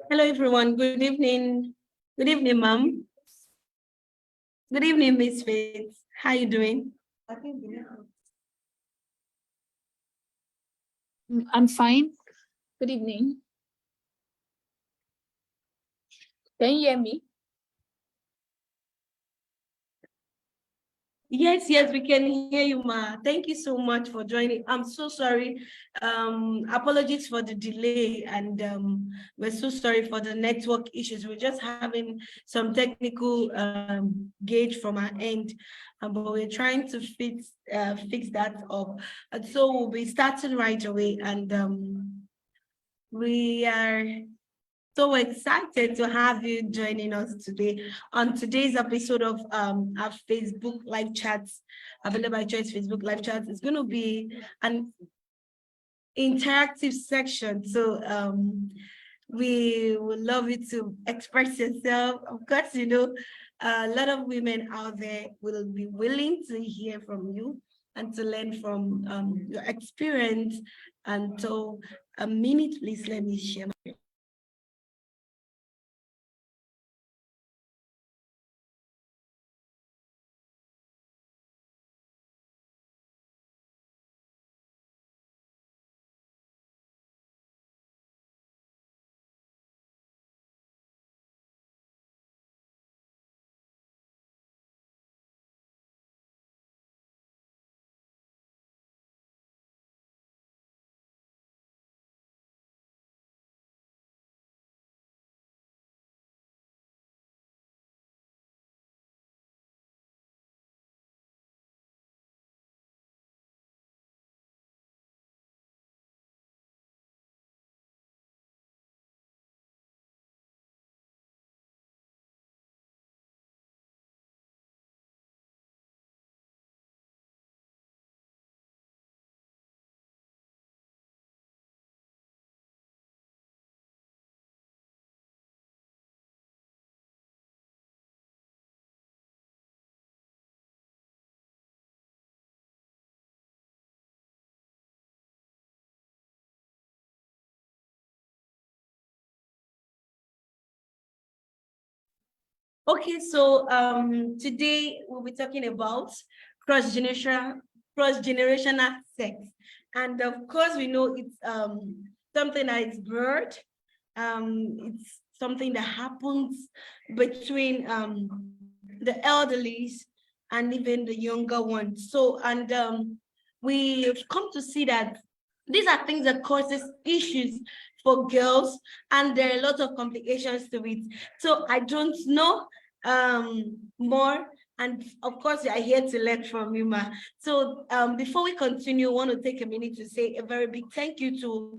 Hello, everyone. Good evening. Good evening, ma'am. Good evening, Miss Faith. How are you doing? I'm fine. Good evening. Can you hear me? Yes, we can hear you, ma. Thank you so much for joining. I'm so sorry. Apologies for the delay, and we're so sorry for the network issues. We're just having some technical gauge from our end, but we're trying to fix that up. And so we'll be starting right away, and we are so excited to have you joining us today on today's episode of our Facebook live chats, available by choice Facebook live chats. It's going to be an interactive section. So we would love you to express yourself. Of course, you know, a lot of women out there will be willing to hear from you and to learn from your experience. And so a minute, please let me share my Okay, so today we'll be talking about cross-generational sex. And of course, we know it's something that is broad. It's something that happens between the elderly and even the younger ones. So, and we've come to see that these are things that causes issues for girls, and there are a lot of complications to it. So I don't know more, and of course you are here to learn from you, ma. So before we continue, I want to take a minute to say a very big thank you to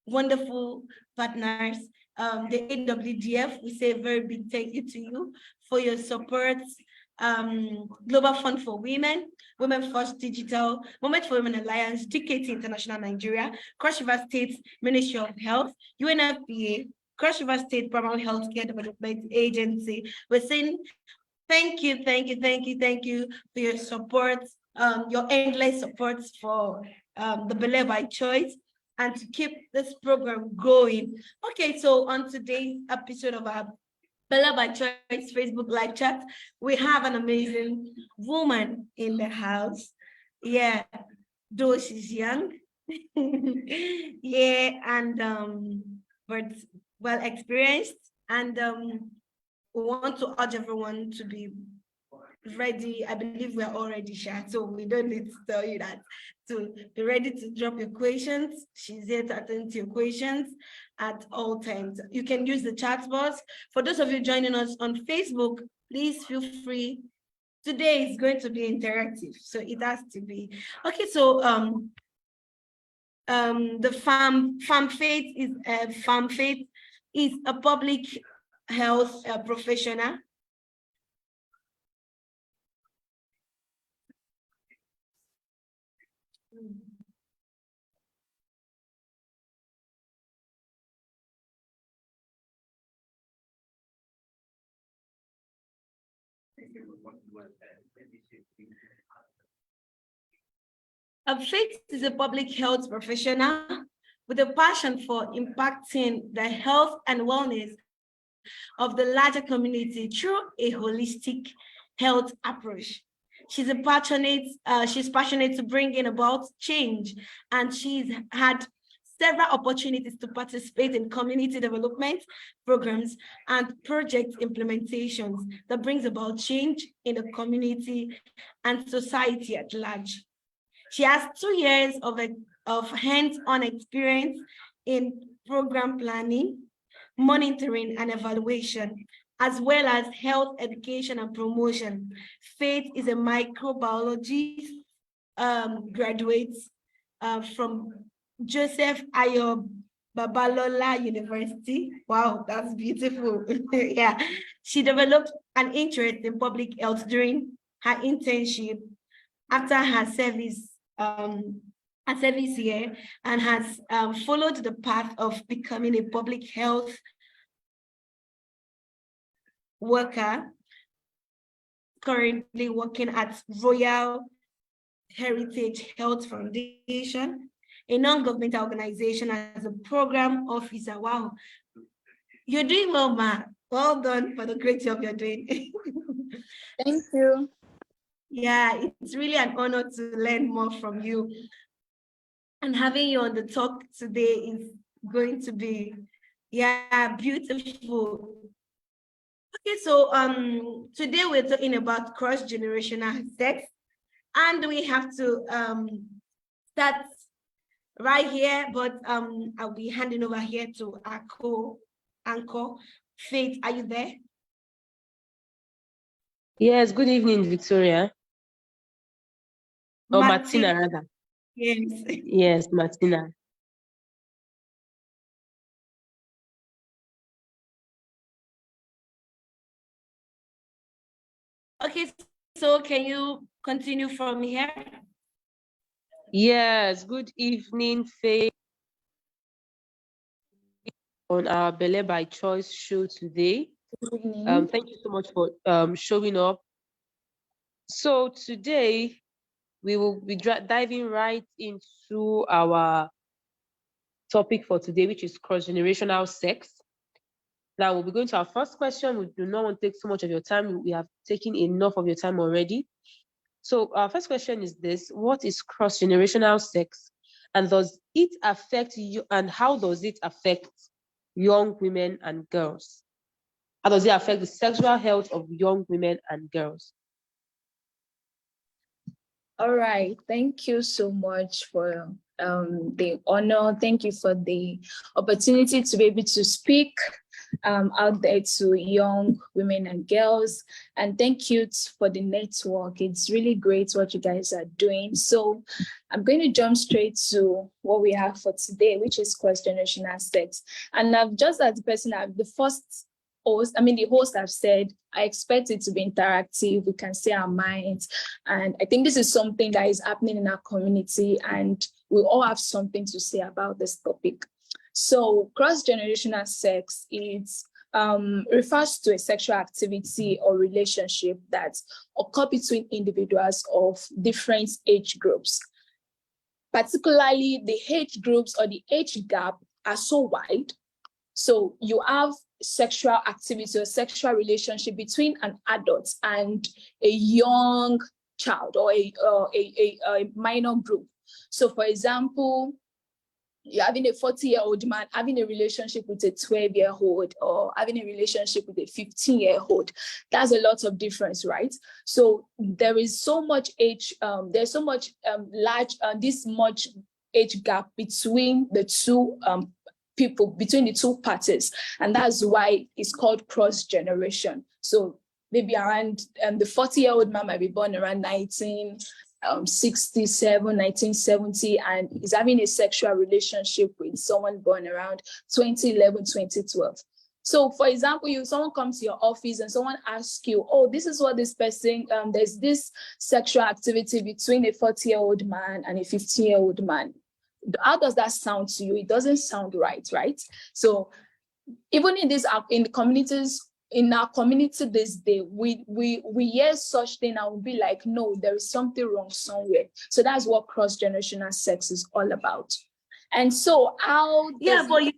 wonderful partners, the AWDF. We say a very big thank you to you for your support. Global Fund for Women, Women First Digital, Moment for Women Alliance, DKT International Nigeria, Cross River State Ministry of Health, UNFPA, Cross River State Primary Healthcare Development Agency. We're saying thank you for your support, your endless support for the Bele by Choice, and to keep this program going. Okay, so on today's episode of our Bella by Choice Facebook live chat, we have an amazing woman in the house. Yeah, though she's young. Yeah, and but well experienced, and we want to urge everyone to be ready. I believe we're already shared, so we don't need to tell you that. So be ready to drop your questions. She's here to attend to your questions at all times. You can use the chat box. For those of you joining us on Facebook, please feel free. Today is going to be interactive, so it has to be. Okay, so the Farm Faith is a public health professional. Faith is a public health professional with a passion for impacting the health and wellness of the larger community through a holistic health approach. She's passionate to bring in about change, and she's had several opportunities to participate in community development programs and project implementations that brings about change in the community and society at large. She has 2 years of hands-on experience in program planning, monitoring and evaluation, as well as health education and promotion. Faith is a microbiology graduate from Joseph Ayo Babalola University. Wow, that's beautiful. Yeah, she developed an interest in public health during her internship after her service year, and has followed the path of becoming a public health worker, currently working at Royal Heritage Health Foundation, a non-governmental organization, as a program officer. Wow, you're doing well, Ma. Well done for the great job you're doing. Thank you. Yeah, it's really an honor to learn more from you. And having you on the talk today is going to be, yeah, beautiful. Okay, so today we're talking about cross-generational sex, and we have to start right here, but I'll be handing over here to our co-anchor, Faith. Are you there? Yes, good evening, Victoria. Or Martina, rather. Yes. Yes, Martina. Okay, so can you continue from here? Yes, good evening, Faith. On our Belle by Choice show today. Good evening. Thank you so much for showing up. So today we will be diving right into our topic for today, which is cross-generational sex. Now we'll be going to our first question. We do not want to take so much of your time. We have taken enough of your time already. So our first question is this: what is cross-generational sex, and does it affect you? And how does it affect young women and girls? How does it affect the sexual health of young women and girls? All right. Thank you so much for the honor. Thank you for the opportunity to be able to speak out there to young women and girls. And thank you for the network. It's really great what you guys are doing. So I'm going to jump straight to what we have for today, which is cross-generational sex. And I've just as the person, the host have said, I expect it to be interactive. We can say our minds. And I think this is something that is happening in our community, and we all have something to say about this topic. So cross-generational sex refers to a sexual activity or relationship that occur between individuals of different age groups. Particularly, the age groups or the age gap are so wide. So you have sexual activity or sexual relationship between an adult and a young child or a minor group. So for example, you're having a 40-year-old man having a relationship with a 12-year-old, or having a relationship with a 15-year-old. That's a lot of difference, right? So there is so much age, there's so much this much age gap between the two people, between the two parties, and that's why it's called cross-generation. So maybe around the 40-year-old man might be born around 1967, 1970, and is having a sexual relationship with someone born around 2011, 2012. So for example, someone comes to your office and someone asks you, oh, this is what this person, there's this sexual activity between a 40-year-old man and a 15-year-old man. How does that sound to you? It doesn't sound right, right? So even in the communities, in our community this day, we hear such thing and we'll be like, no, there is something wrong somewhere. So that's what cross-generational sex is all about. And so how Yeah, does but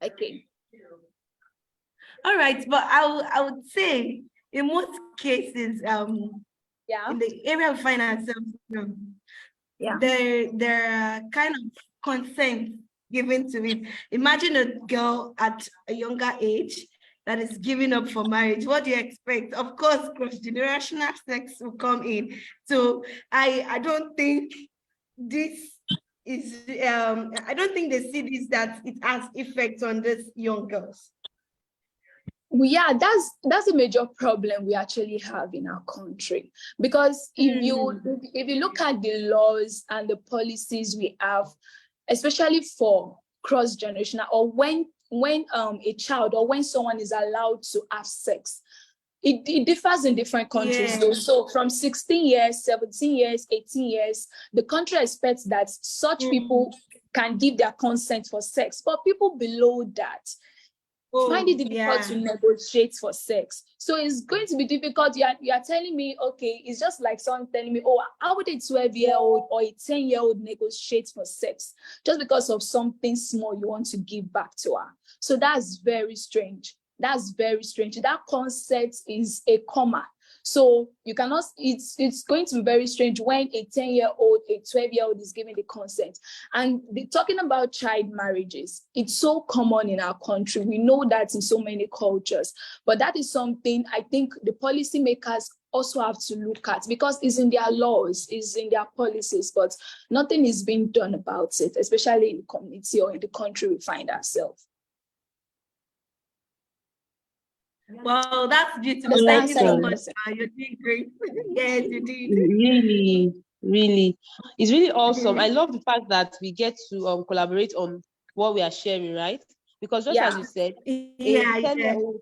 okay. all right, but I would say in most cases, Yeah. in the area of finance, Yeah. there are kind of consent given to it. Imagine a girl at a younger age that is giving up for marriage. What do you expect? Of course, cross-generational sex will come in. So I don't think this is I don't think they see this that it has effects on these young girls. Well, yeah, that's a major problem we actually have in our country, because if you look at the laws and the policies we have, especially for cross-generational, or when a child or when someone is allowed to have sex, it differs in different countries though. So from 16 years, 17 years, 18 years, the country expects that such people can give their consent for sex, but people below that find it difficult to negotiate for sex. So it's going to be difficult. You are telling me, okay, it's just like someone telling me, oh, how would a 12-year-old or a 10-year-old negotiate for sex just because of something small you want to give back to her? So that's very strange. That's very strange. That concept is a comma. So you cannot, it's going to be very strange when a 10-year-old, a 12-year-old is giving the consent. And talking about child marriages, it's so common in our country. We know that in so many cultures, but that is something I think the policymakers also have to look at, because it's in their laws, it's in their policies, but nothing is being done about it, especially in the community or in the country we find ourselves. Well, that's beautiful. Thank you so much. You're doing great. Yes, you did. Really, it's really awesome. I love the fact that we get to collaborate on what we are sharing, right? Because just as you said, a 10-year-old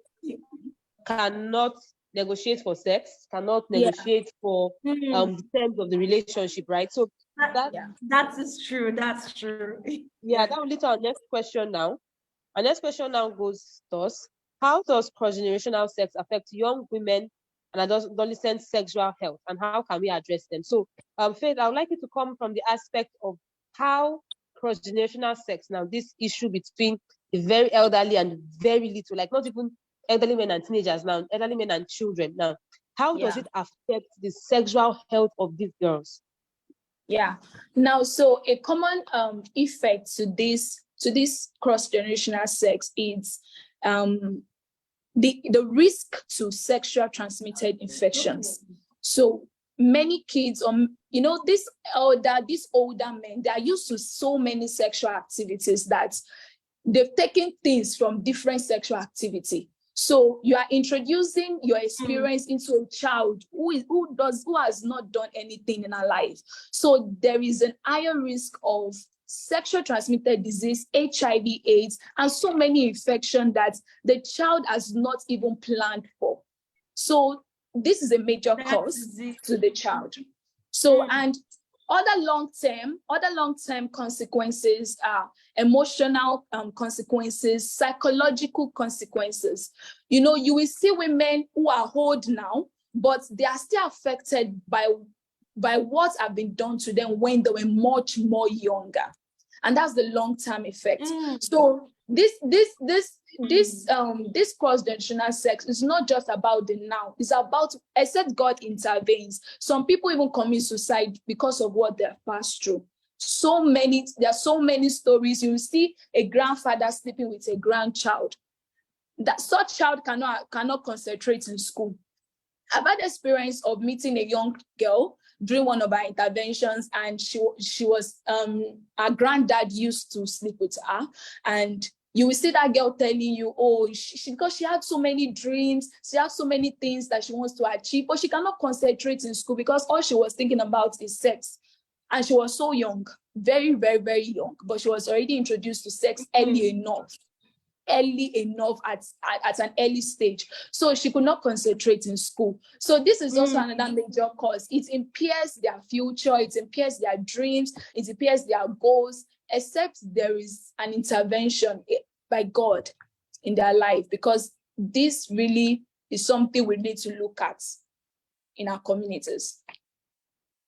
cannot negotiate for sex, cannot negotiate for the terms of the relationship, right? So that is true. That's true. Yeah, that will lead to our next question now. Our next question now goes thus: how does cross-generational sex affect young women and adolescent sexual health, and how can we address them? So, Faith, I would like you to come from the aspect of how cross-generational sex, now this issue between the very elderly and very little, like not even elderly men and teenagers now, elderly men and children now, how does it affect the sexual health of these girls? Yeah. Now, so a common effect to this cross-generational sex is the risk to sexual transmitted infections. So many kids, these older men, they are used to so many sexual activities that they've taken things from different sexual activity. So you are introducing your experience into a child who has not done anything in her life. So there is an higher risk of sexual transmitted disease, HIV/AIDS, and so many infections that the child has not even planned for. So this is a major cause to the child. So, and other long-term consequences are emotional consequences, psychological consequences. You will see women who are old now, but they are still affected by what have been done to them when they were much more younger. And that's the long-term effect. So this cross-generational sex is not just about the now. It's about, except God intervenes, some people even commit suicide because of what they've passed through. There are so many stories. You see a grandfather sleeping with a grandchild. That such child cannot concentrate in school. I've had experience of meeting a young girl during one of our interventions, and she was her granddad used to sleep with her, and you will see that girl telling you, oh, because she had so many dreams, she had so many things that she wants to achieve, but she cannot concentrate in school because all she was thinking about is sex. And she was so young, very, very, very young, but she was already introduced to sex early enough at an early stage. So she could not concentrate in school. So this is also another major cause. It impairs their future, it impairs their dreams, it impairs their goals, except there is an intervention by God in their life, because this really is something we need to look at in our communities.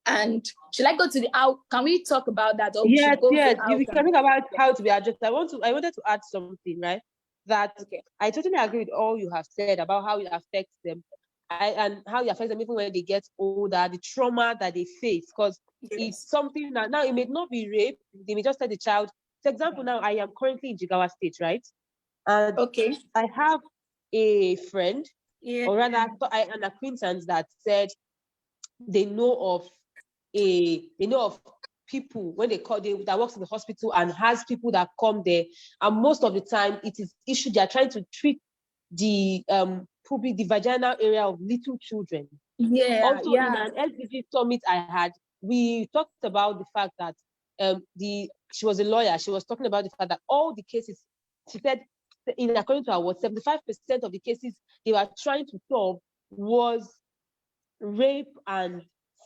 And should I go to the out? Can we talk about that? Or we Yes, should go yes. to We can outcome? talk about how to be addressed. I wanted to add something, right? That Okay. I totally agree with all you have said about how it affects them, and how it affects them even when they get older, the trauma that they face. Because it's Yes. something that now it may not be rape. They may just tell the child. For example, now I am currently in Jigawa State, right? And Okay. I have a friend, Yeah. or rather, an acquaintance that said they know of people when that works in the hospital and has people that come there, and most of the time it is issue they are trying to treat the probably the vaginal area of little children. Yeah. Also, in Yeah. an SDG summit I had, we talked about the fact that she was a lawyer. She was talking about the fact that all the cases, she said, in according to her, what 75% of the cases they were trying to solve was rape and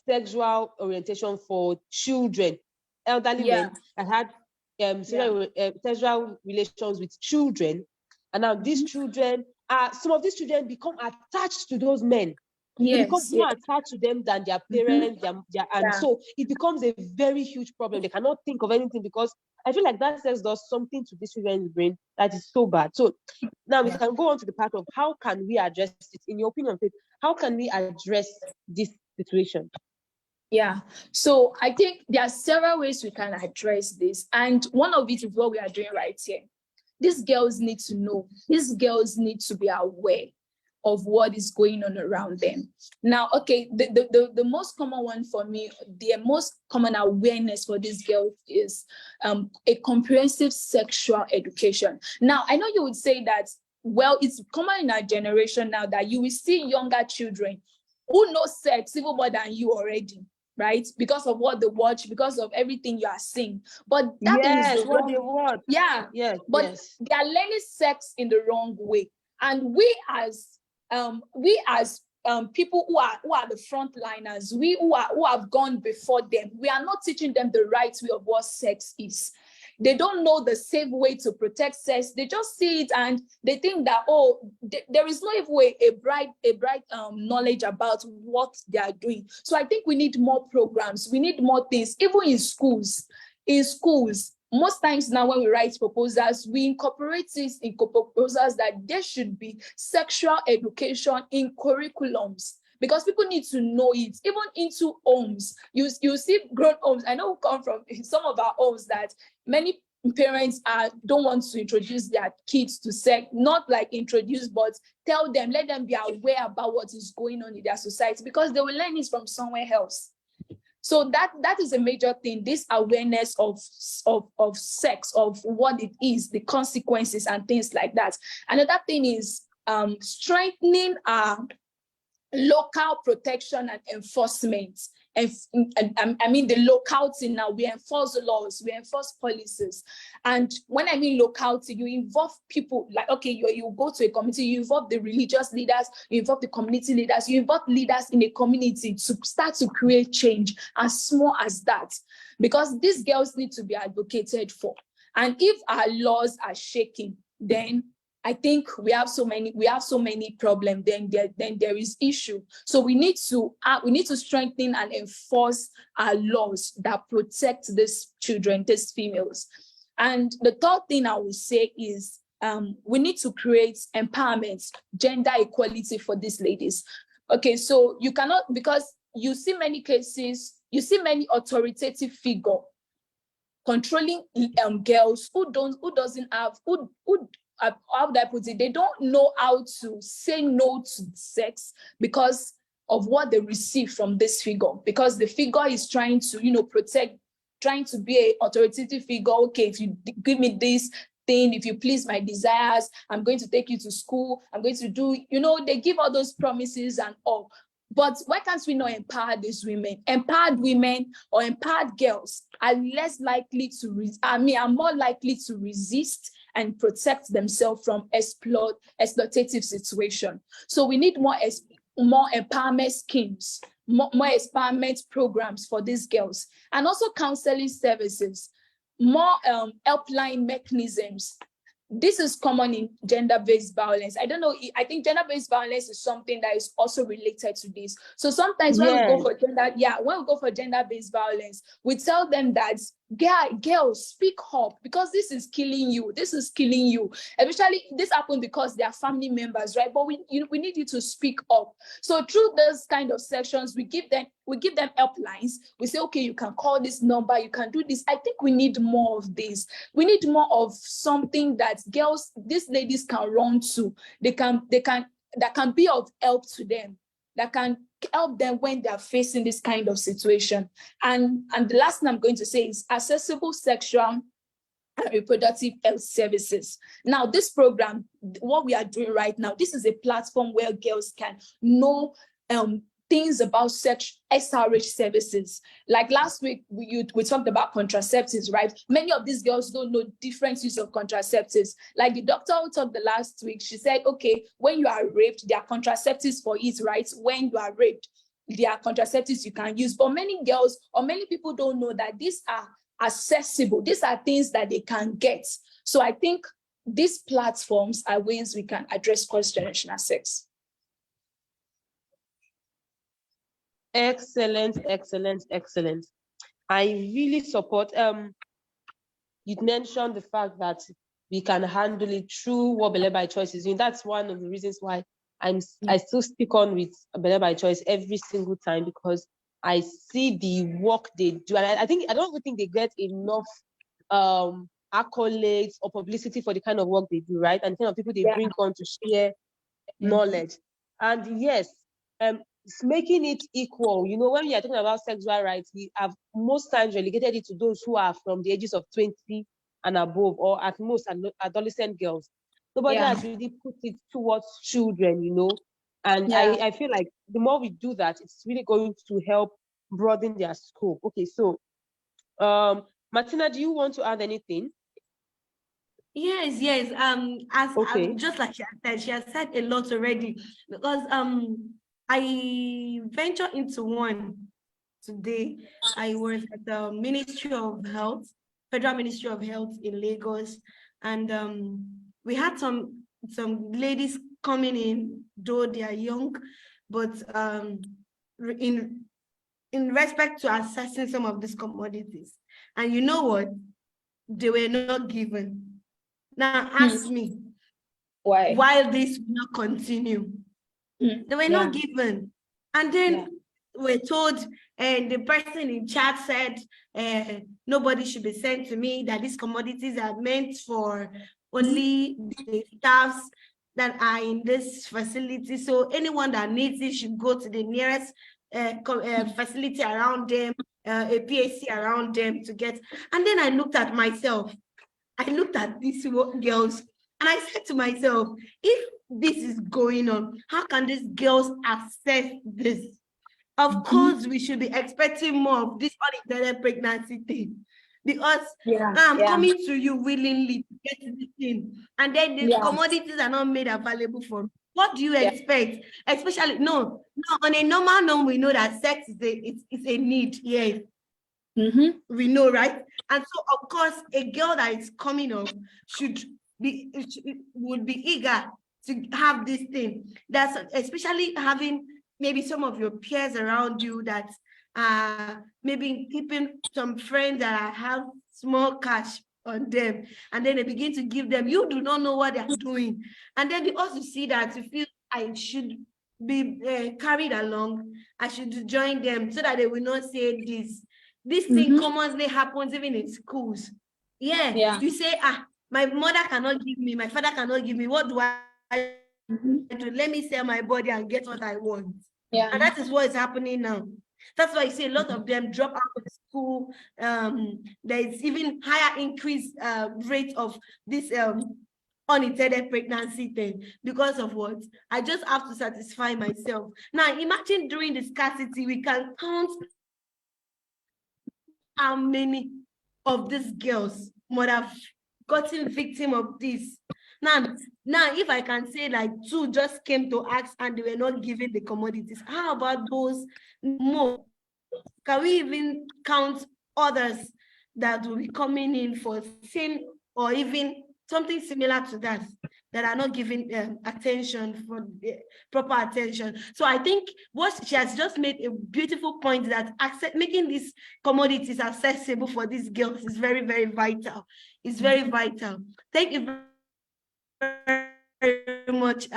sexual orientation for children, elderly Yeah. men that had Yeah. sexual relations with children. And now these children, some of these children become attached to those men. They become Yes. more Yes. attached to them than their Mhm. parents, and Yeah. so it becomes a very huge problem. They cannot think of anything because I feel like that sex does something to this children's brain that is so bad. So now we Yeah. can go on to the part of how can we address it. In your opinion, Faith, how can we address this situation? Yeah. So I think there are several ways we can address this. And one of it is what we are doing right here. These girls need to know, these girls need to be aware of what is going on around them. Now, okay, the most common one for me, the most common awareness for these girls is a comprehensive sexual education. Now, I know you would say that, well, it's common in our generation now that you will see younger children who know sex even more than you already, right? Because of what they watch, because of everything you are seing. But that thing is Yes, the what they wrong, want. yeah. Yes, But yes. they are learning sex in the wrong way. And we as people who are the frontliners, we who have gone before them, we are not teaching them the right way of what sex is. They don't know the safe way to protect sex. They just see it and they think that, oh, there is no even a bright knowledge about what they are doing. So I think we need more programs. We need more things, even in schools. In schools, most times now when we write proposals, we incorporate this in proposals that there should be sexual education in curriculums, because people need to know it, even into homes. You see grown homes. I know we come from some of our homes that many parents don't want to introduce their kids to sex, not like introduce, but tell them, let them be aware about what is going on in their society, because they will learn it from somewhere else. So that is a major thing, this awareness of sex, of what it is, the consequences and things like that. Another thing is strengthening our local protection and enforcement. And I mean the locality now, we enforce laws, we enforce policies. And when I mean locality, you involve people, like, okay, you go to a community, you involve the religious leaders, you involve the community leaders, you involve leaders in a community to start to create change, as small as that. Because these girls need to be advocated for. And if our laws are shaking, then I think we have so many problems. Then there is issue. So we need to strengthen and enforce our laws that protect these children, these females. And the third thing I would say is we need to create empowerment, gender equality for these ladies. Okay, so you cannot, because you see many cases, you see many authoritative figure controlling girls who how would I put it? They don't know how to say no to sex because of what they receive from this figure. Because the figure is trying to, protect, trying to be an authoritative figure. Okay, if you give me this thing, if you please my desires, I'm going to take you to school. I'm going to do, they give all those promises and all. But why can't we not empower these women? Empowered women or empowered girls are less likely to, are more likely to resist and protect themselves from exploitative situation. So we need more empowerment schemes, more empowerment programs for these girls, and also counseling services, more helpline mechanisms. this is common in gender-based violence. I don't know, I think gender-based violence is something that is also related to this. So sometimes when we go Yes. for gender-based violence, we tell them that, girls, speak up, because this is killing you. This is killing you. Especially this happens because they are family members, right? But we need you to speak up. So through those kind of sections, we give them helplines. We say, okay, you can call this number, you can do this. I think we need more of this. We need more of something that girls, these ladies can run to. That can be of help to them, that can help them when they are facing this kind of situation. And the last thing I'm going to say is accessible sexual and reproductive health services. Now, this program, what we are doing right now, this is a platform where girls can know things about SRH services. Like last week, we talked about contraceptives, right? Many of these girls don't know different use of contraceptives. Like the doctor who talked the last week, she said, okay, when you are raped, there are contraceptives for it, right? When you are raped, there are contraceptives you can use. But many girls or many people don't know that these are accessible. These are things that they can get. So I think these platforms are ways we can address cross-generational sex. Excellent, excellent, excellent. I really support. You mentioned the fact that we can handle it through what Belle by Choice is doing. That's one of the reasons why I still stick on with Belle by Choice every single time, because I see the work they do, and I don't even think they get enough accolades or publicity for the kind of work they do, right? And the kind of people they bring on to share knowledge. And yes, it's making it equal. You know, when we are talking about sexual rights, we have most times relegated it to those who are from the ages of 20 and above, or at most adolescent girls. Nobody has really put it towards children, you know. And I feel like the more we do that, it's really going to help broaden their scope. Okay, so Martina, do you want to add anything? Yes. Just like she has said a lot already, because I venture into one today. I was at the Ministry of Health, Federal Ministry of Health in Lagos, and we had some ladies coming in, though they are young, but in respect to accessing some of these commodities. And you know what? They were not given. Now ask me why this will not continue. They were not given. And then we're told, and the person in chat said, nobody should be sent to me, that these commodities are meant for only the staffs that are in this facility. So anyone that needs it should go to the nearest facility around them, a PAC around them to get. And then I looked at myself. I looked at these girls and I said to myself, if this is going on, how can these girls access this? Of course, we should be expecting more of this unintended pregnancy thing, because I'm coming to you willingly to get this thing, and then the commodities are not made available for me. What do you expect? Especially, no, on a normal norm, we know that sex is a need, yes. We know, right? And so, of course, a girl that is coming up would be eager to have this thing. That's especially having maybe some of your peers around you that maybe keeping some friends that have small cash on them, and then they begin to give them. You do not know what they're doing, and then they also see that you feel I should be carried along. I should join them so that they will not say this. This thing commonly happens even in schools. You say, my mother cannot give me, my father cannot give me. What do I do? Let me sell my body and get what I want. And that is what is happening now. That's why you see a lot of them drop out of school. There is even higher increase rate of this unintended pregnancy thing, because of what? I just have to satisfy myself. Now imagine during the scarcity, we can count how many of these girls might have gotten victim of this. Now, if I can say like 2 just came to ask and they were not given the commodities, how about those more? Can we even count others that will be coming in for same or even something similar to that, that are not giving attention for proper attention. So I think what she has just made a beautiful point, that making these commodities accessible for these girls is very, very vital. It's very vital. Thank you very much,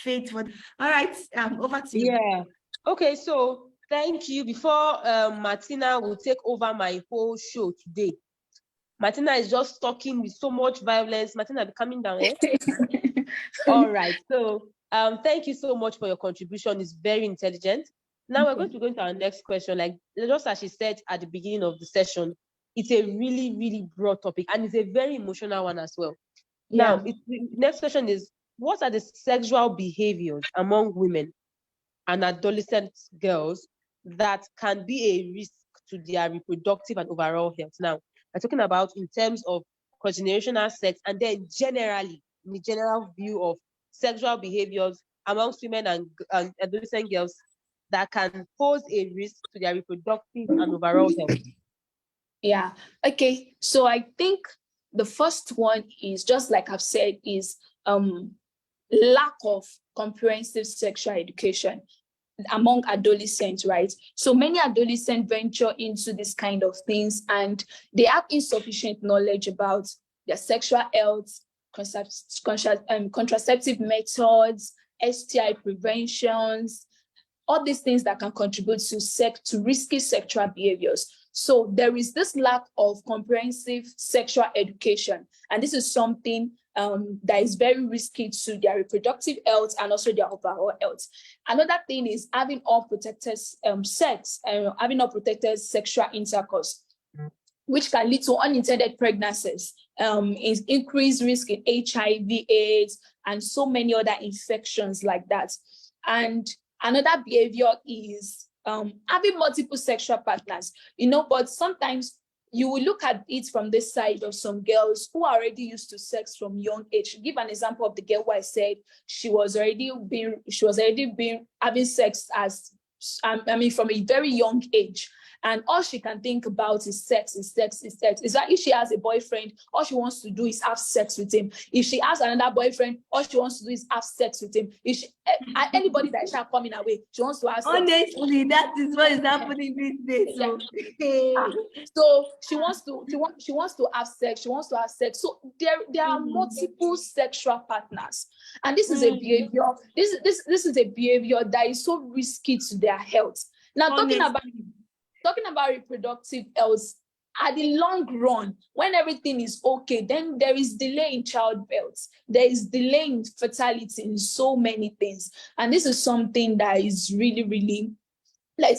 Faith. For all right, over to you. Yeah. Okay, so thank you. Before Martina will take over my whole show today. Martina is just talking with so much violence. Martina, be coming down, eh? All right. So thank you so much for your contribution. It's very intelligent. Now we're going to go into our next question. Like just as she said at the beginning of the session, it's a really, really broad topic, and it's a very emotional one as well. Yeah. Now, the next question is, what are the sexual behaviors among women and adolescent girls that can be a risk to their reproductive and overall health? Now, we're talking about in terms of cross-generational sex, and then generally, in the general view of sexual behaviors amongst women and adolescent girls that can pose a risk to their reproductive and overall health. Yeah. Okay. So I think the first one is, just like I've said, is lack of comprehensive sexual education among adolescents, right? So many adolescents venture into this kind of things, and they have insufficient knowledge about their sexual health, contraceptive methods, STI preventions, all these things that can contribute to risky sexual behaviors. So there is this lack of comprehensive sexual education, and this is something that is very risky to their reproductive health and also their overall health. Another thing is having unprotected sex, having unprotected sexual intercourse, which can lead to unintended pregnancies, is increased risk in HIV/AIDS, and so many other infections like that. And another behavior is having multiple sexual partners, but sometimes you will look at it from this side of some girls who are already used to sex from young age. Give an example of the girl who I said she was already having sex from a very young age. And all she can think about is sex, is sex, is sex. It's like if she has a boyfriend, all she wants to do is have sex with him. If she has another boyfriend, all she wants to do is have sex with him. If anybody that is coming away, she wants to have sex. Honestly, that is what is happening these days. So, so she wants to have sex. She wants to have sex. So there are multiple sexual partners, and this is a behavior. This is a behavior that is so risky to their health. Now, talking about reproductive health, at the long run, when everything is okay, then there is delay in childbirth. There is delay in fertility in so many things. And this is something that is really a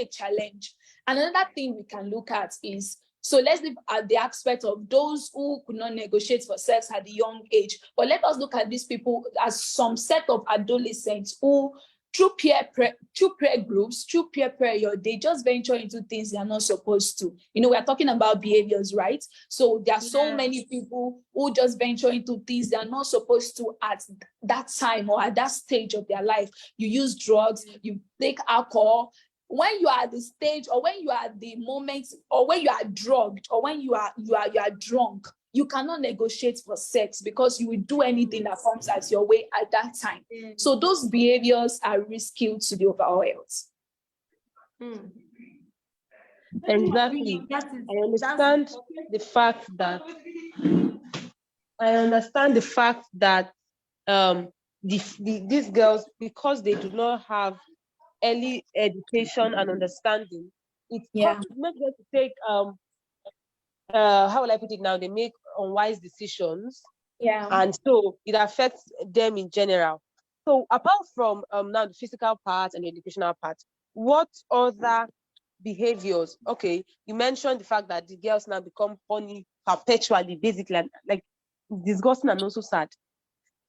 challenge. And another thing we can look at is, so let's look at the aspect of those who could not negotiate for sex at a young age. But let us look at these people as some set of adolescents who, through peer groups, through peer pressure, they just venture into things they are not supposed to. We are talking about behaviors, right? So there are so many people who just venture into things they are not supposed to at that time or at that stage of their life. You use drugs, you take alcohol. When you are at the stage, or when you are at the moment, or when you are drugged, or when you are drunk, you cannot negotiate for sex because you will do anything that comes at your way at that time. So those behaviors are risky to the overall health. Exactly. I understand the fact that these girls, because they do not have early education and understanding, it's not just to take how will I put it now? They make unwise decisions. And so it affects them in general. So apart from now the physical part and the educational part, what other behaviors? Okay, you mentioned the fact that the girls now become horny perpetually, basically, like disgusting and also sad.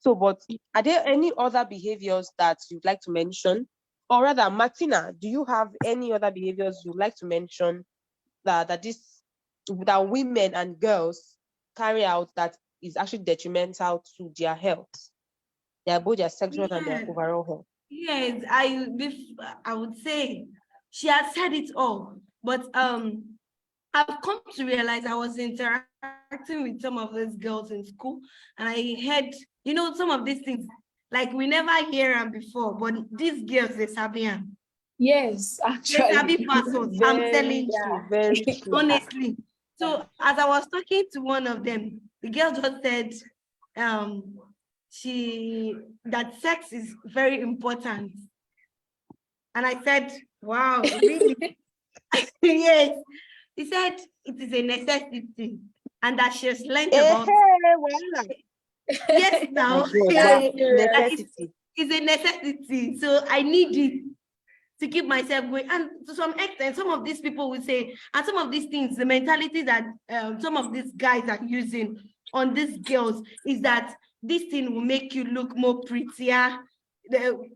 So, but are there any other behaviors that you'd like to mention? Or rather, Martina, do you have any other behaviors you'd like to mention that women and girls carry out that is actually detrimental to their health, both their sexual and their overall health? Yes, I would say she has said it all, but I've come to realize I was interacting with some of these girls in school, and I heard, some of these things, like we never hear them before, but these girls, they sabi them. Yes, They actually. sabi passwords, I'm telling you, Very true. honestly. So as I was talking to one of them, the girl just said, that sex is very important. And I said, wow, really? Yes. He said it is a necessity and that she has learned about. Yes, now. But That necessity. it's a necessity. So I need it to keep myself going. And to some extent, some of these people will say, and some of these things, the mentality that some of these guys are using on these girls is that this thing will make you look more prettier.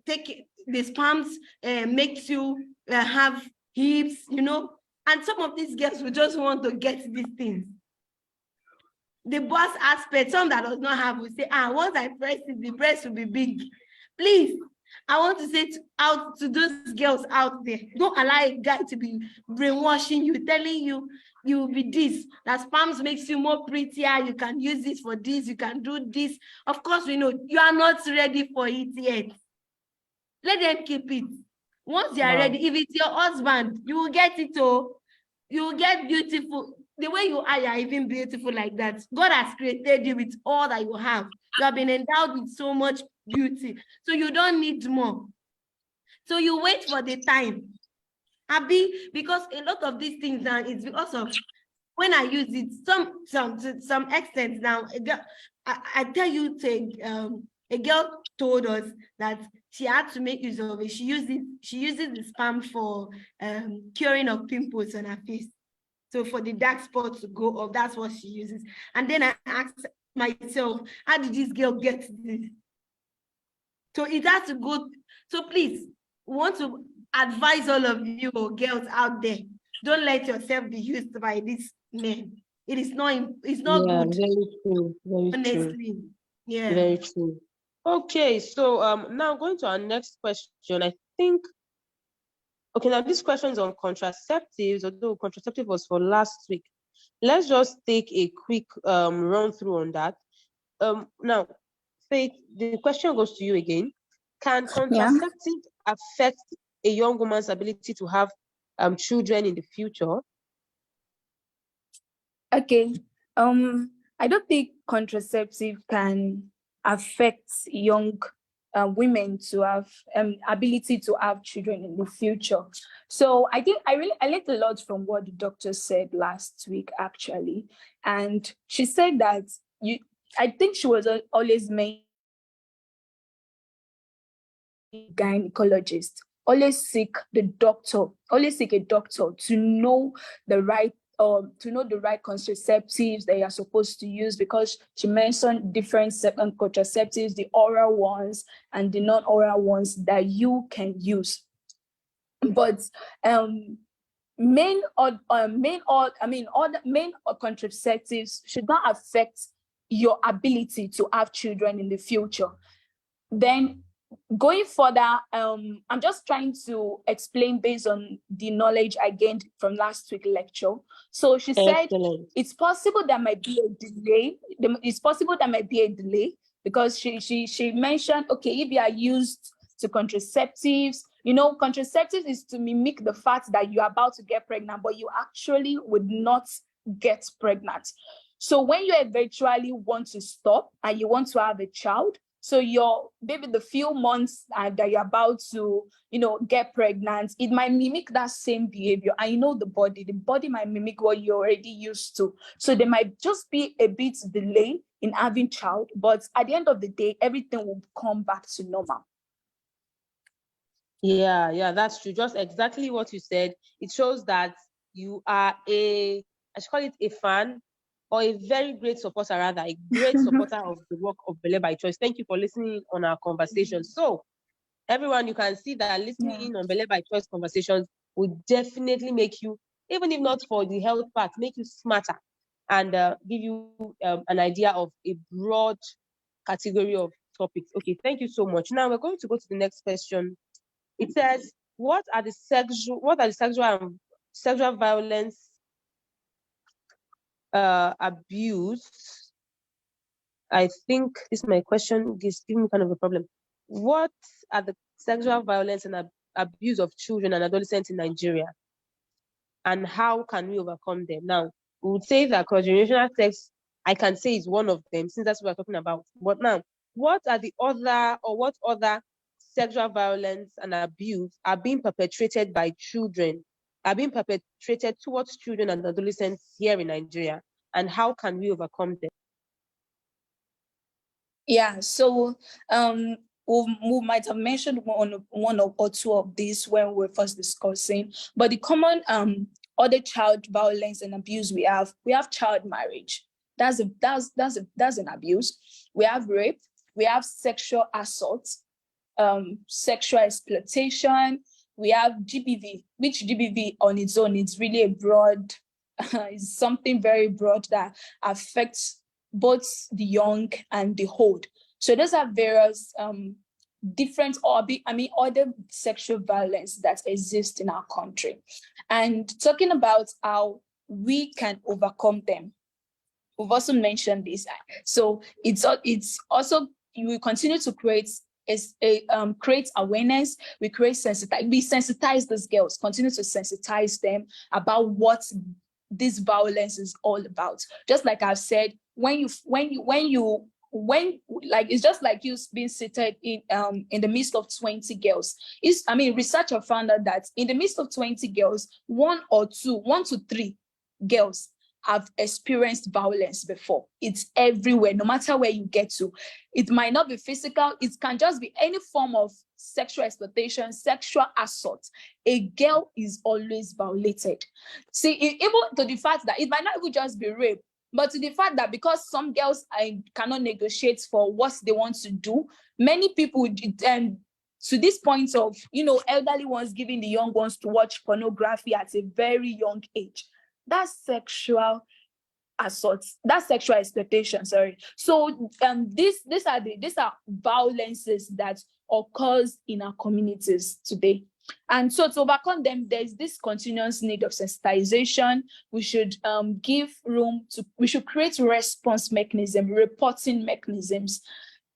Take the sperms makes you have hips, and some of these girls will just want to get these things. The boss aspect, some that does not have will say, once I press it, the breast will be big. Please, I want to say out to those girls out there, don't allow a guy to be brainwashing you, telling you you will be this, that sperms makes you more prettier, you can use it for this, you can do this. Of course, we know you are not ready for it yet. Let them keep it. Once they are ready, if it's your husband, you will get it. Oh, you will get beautiful. The way you are even beautiful like that. God has created you with all that you have. You have been endowed with so much beauty. So you don't need more. So you wait for the time. Because a lot of these things now is because of when I use it, to some extent now, I tell you, a girl told us that she had to make use of it. She uses the sperm for curing of pimples on her face. So for the dark spots to go off, that's what she uses. And then I asked myself, how did this girl get this? So it has to go. So please, we want to advise all of you girls out there, don't let yourself be used by these men. It's not good. Very true. Very Honestly. true. Yeah. Very true. Okay, so now going to our next question. I think now this question is on contraceptives, although contraceptive was for last week. Let's just take a quick run through on that. Now, Faith, the question goes to you again. Can contraceptive affect a young woman's ability to have children in the future? Okay. I don't think contraceptive can affect young women to have ability to have children in the future. So I think I learned a lot from what the doctor said last week, actually. And she said that I think she was always mentioning gynecologist. Always seek a doctor to know the right contraceptives that you're supposed to use, because she mentioned different contraceptives, the oral ones and the non-oral ones that you can use. But main contraceptives should not affect your ability to have children in the future. Then going further, I'm just trying to explain based on the knowledge I gained from last week's lecture. So she said it's possible there might be a delay. Because she mentioned, okay, if you are used to contraceptives, contraceptives is to mimic the fact that you're about to get pregnant, but you actually would not get pregnant. So when you eventually want to stop and you want to have a child, so the few months that you're about to, get pregnant, it might mimic that same behavior. And the body might mimic what you're already used to. So there might just be a bit delay in having child, but at the end of the day, everything will come back to normal. Yeah, that's true. Just exactly what you said. It shows that you are I should call it a fan, or a very great supporter, rather, a great supporter of the work of Bele by Choice. Thank you for listening on our conversation. So, everyone, you can see that listening in on Bele by Choice conversations will definitely make you, even if not for the health part, make you smarter and give you an idea of a broad category of topics. Okay, thank you so much. Now we're going to go to the next question. It says, what are the sexual and sexual violence abuse, I think this my question is giving me kind of a problem. What are the sexual violence and abuse of children and adolescents in Nigeria? And how can we overcome them? Now, we would say that cross-generational sex, I can say, is one of them, since that's what we're talking about. But now, what other sexual violence and abuse are being perpetrated by children, are being perpetrated towards children and adolescents here in Nigeria? And how can we overcome them? Yeah, so we might have mentioned one or two of these when we were first discussing, but the common other child violence and abuse we have child marriage. That's an abuse. We have rape, we have sexual assault, sexual exploitation, we have GBV, which GBV on its own is really a broad, is something very broad that affects both the young and the old. So those are various different other sexual violence that exist in our country. And talking about how we can overcome them, we've also mentioned this. So it's also, we continue to create awareness. We sensitize these girls, continue to sensitize them about what this violence is all about. Just like I've said, when it's just like you being seated in the midst of 20 girls. Research have found out that in the midst of 20 girls, one to three girls have experienced violence before. It's everywhere, no matter where you get to. It might not be physical, it can just be any form of sexual exploitation, sexual assault. A girl is always violated. See, even to the fact that it might not even just be rape, but to the fact that because some girls cannot negotiate for what they want to do, many people, to this point of, elderly ones giving the young ones to watch pornography at a very young age. That's sexual assault, that's sexual exploitation, sorry. So these are violences that occurs in our communities today. And so to overcome them, there's this continuous need of sensitization. We should we should create response mechanism, reporting mechanisms.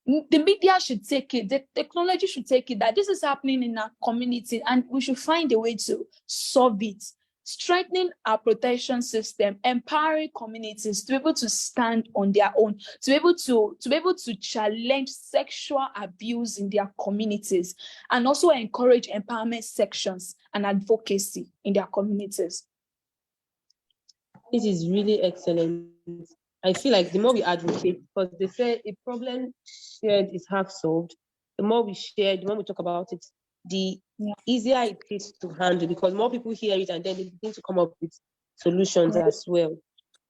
The media should take it, the technology should take it, that this is happening in our community, and we should find a way to solve it. Strengthening our protection system, empowering communities to be able to stand on their own, to be able to challenge sexual abuse in their communities, and also encourage empowerment sections and advocacy in their communities. This is really excellent. I feel like the more we advocate, because they say a problem shared is half solved. The more we share, the more we talk about it, the easier it is to handle, because more people hear it and then they begin to come up with solutions as well.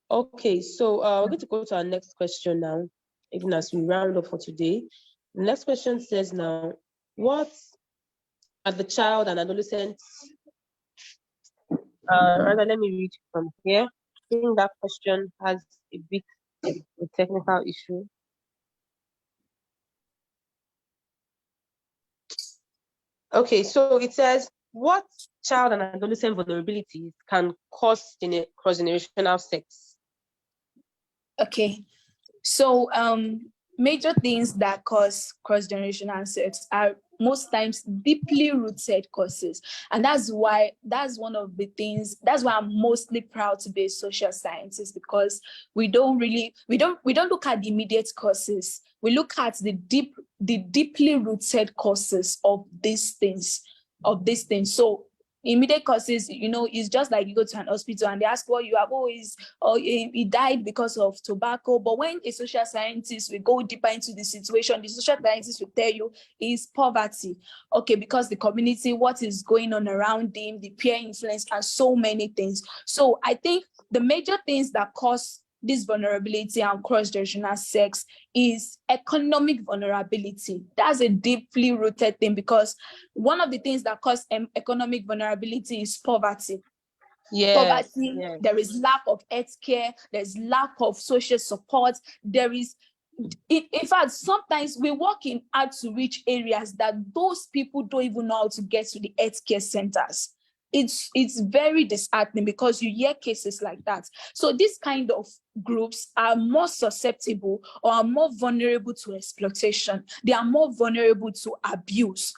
Okay, so we're going to go to our next question now, even as we round up for today. The next question says now, what are the child and adolescents? Rather, let me read from here. I think that question has a bit of a technical issue. Okay, so it says, what child and adolescent vulnerabilities can cause cross-generational sex? Okay, so major things that cause cross-generational sex are most times deeply rooted causes, and that's why I'm mostly proud to be a social scientist, because we don't look at the immediate causes. We look at the deeply rooted causes of these things. So immediate causes, it's just like you go to an hospital and they ask what you have. He died because of tobacco. But when a social scientist will go deeper into the situation, the social scientist will tell you is poverty. Okay, because the community, what is going on around him, the peer influence, and so many things. So I think the major things that cause this vulnerability and cross-generational sex is economic vulnerability. That's a deeply rooted thing, because one of the things that cause economic vulnerability is poverty. Yes, poverty, yes. There is lack of health care, there's lack of social support, there is, in fact, sometimes we work in hard to reach areas that those people don't even know how to get to the health care centers. it's very disheartening because you hear cases like that. So these kind of groups are more susceptible or are more vulnerable to exploitation. They are more vulnerable to abuse.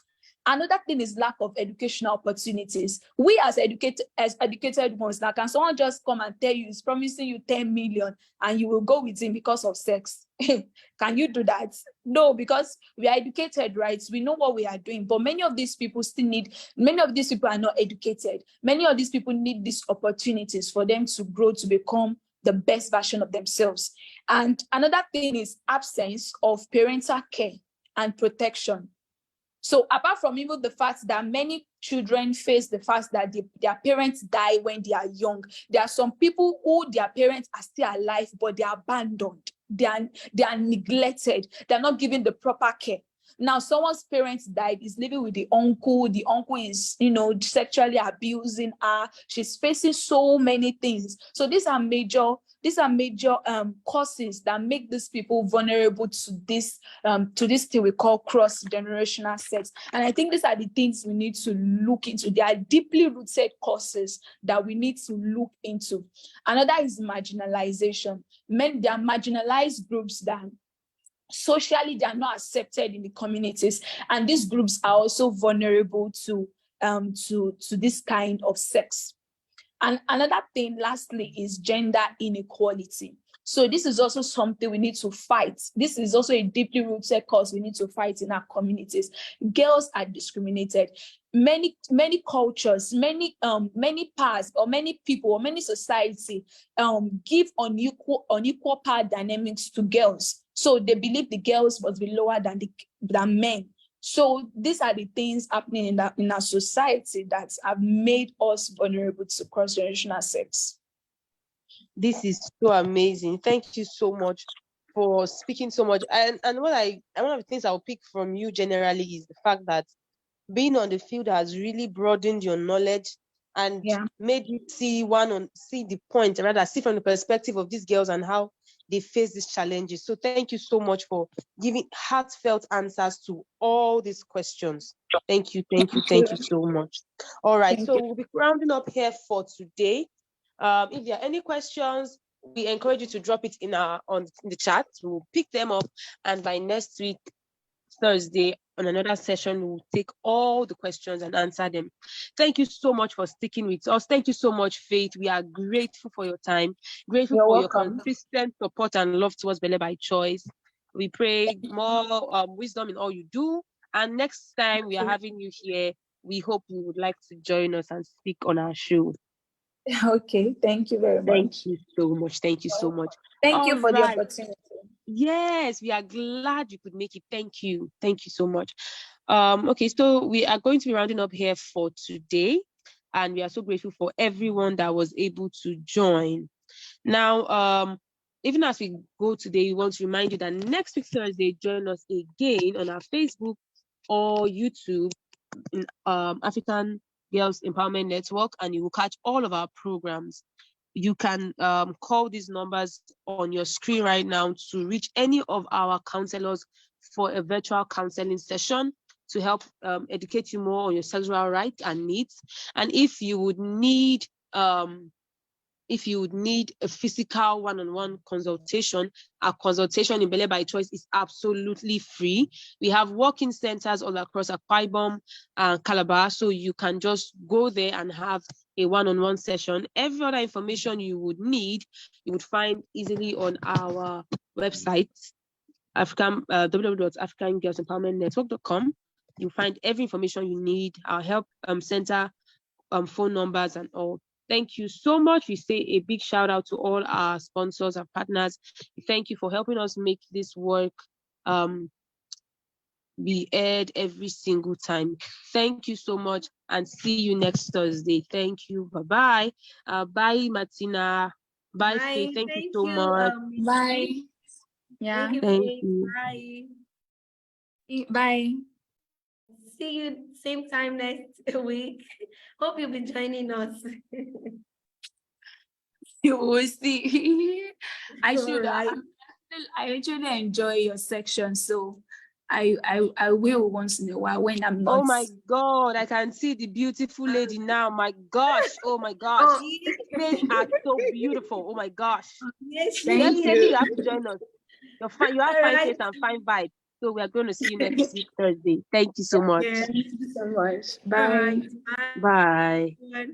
Another thing is lack of educational opportunities. We as educated ones, now can someone just come and tell you, is promising you 10 million and you will go with him because of sex? Can you do that? No, because we are educated, right? We know what we are doing, but many of these people are not educated. Many of these people need these opportunities for them to grow, to become the best version of themselves. And another thing is absence of parental care and protection. So apart from even the fact that many children face the fact that their parents die when they are young, there are some people who their parents are still alive, but they are abandoned. They are neglected. They're not given the proper care. Now, someone's parents died, is living with the uncle. The uncle is, sexually abusing her. She's facing so many things. So these are major causes that make these people vulnerable to this thing we call cross-generational sex. And I think these are the things we need to look into. They are deeply rooted causes that we need to look into. Another is marginalization. They are marginalized groups that socially they are not accepted in the communities, and these groups are also vulnerable to this kind of sex. And another thing, lastly, is gender inequality. So this is also something we need to fight. This is also a deeply rooted cause we need to fight in our communities. Girls are discriminated. Many cultures, many past, or many people, or many society give unequal power dynamics to girls. So they believe the girls must be lower than men. So these are the things happening in our society that have made us vulnerable to cross-generational sex. This is so amazing. Thank you so much for speaking so much. And one of the things I'll pick from you generally is the fact that being on the field has really broadened your knowledge and made you see the point, rather see from the perspective of these girls and how they face these challenges. So thank you so much for giving heartfelt answers to all these questions. Thank you so much. All right, so we'll be rounding up here for today. If there are any questions, we encourage you to drop it in the chat. We'll pick them up, and by next week, Thursday, on another session, we'll take all the questions and answer them. Thank you so much for sticking with us. Thank you so much, Faith. We are grateful for your time, grateful for your consistent support and love towards Belle by Choice. We pray more wisdom in all you do. And next time we are having you here, we hope you would like to join us and speak on our show. Okay, thank you very much. Thank you so much. Thank you so much. Thank you for the opportunity. Yes, we are glad you could make it. Thank you. Thank you so much. Okay, so we are going to be rounding up here for today, and we are so grateful for everyone that was able to join. Now, even as we go today, we want to remind you that next week Thursday, join us again on our Facebook or YouTube in African Girls Empowerment Network, and you will catch all of our programs. You can call these numbers on your screen right now to reach any of our counselors for a virtual counseling session to help educate you more on your sexual rights and needs. And if you would need a physical one-on-one consultation, our consultation in Belle by Choice is absolutely free. We have walk-in centers all across Akwa Ibom and Calabar, so you can just go there and have a one-on-one session. Every other information you would need, you would find easily on our website, www.africangirlsempowermentnetwork.com. You'll find every information you need, our help center, phone numbers and all. Thank you so much. We say a big shout out to all our sponsors, our partners. Thank you for helping us make this work be aired every single time. Thank you so much, and see you next Thursday. Thank you. Bye-bye. Bye, Martina. Bye, Faith. Thank you so much. Bye. Yeah. Thank you. Bye. Bye. See you same time next week. Hope you'll be joining us. You will see. I All right. I actually enjoy your section, so I will once in a while when I'm not. Oh my God, I can see the beautiful lady now. My gosh. Oh my gosh. Oh, Face are so beautiful. Oh my gosh. yes, Thank Yes, she Kenny, you. you have to join us. You have All fine right. face and fine vibe. So we are going to see you next week, Thursday. Thank you so much. Yeah. Thank you so much. All Bye. right. Bye. Bye.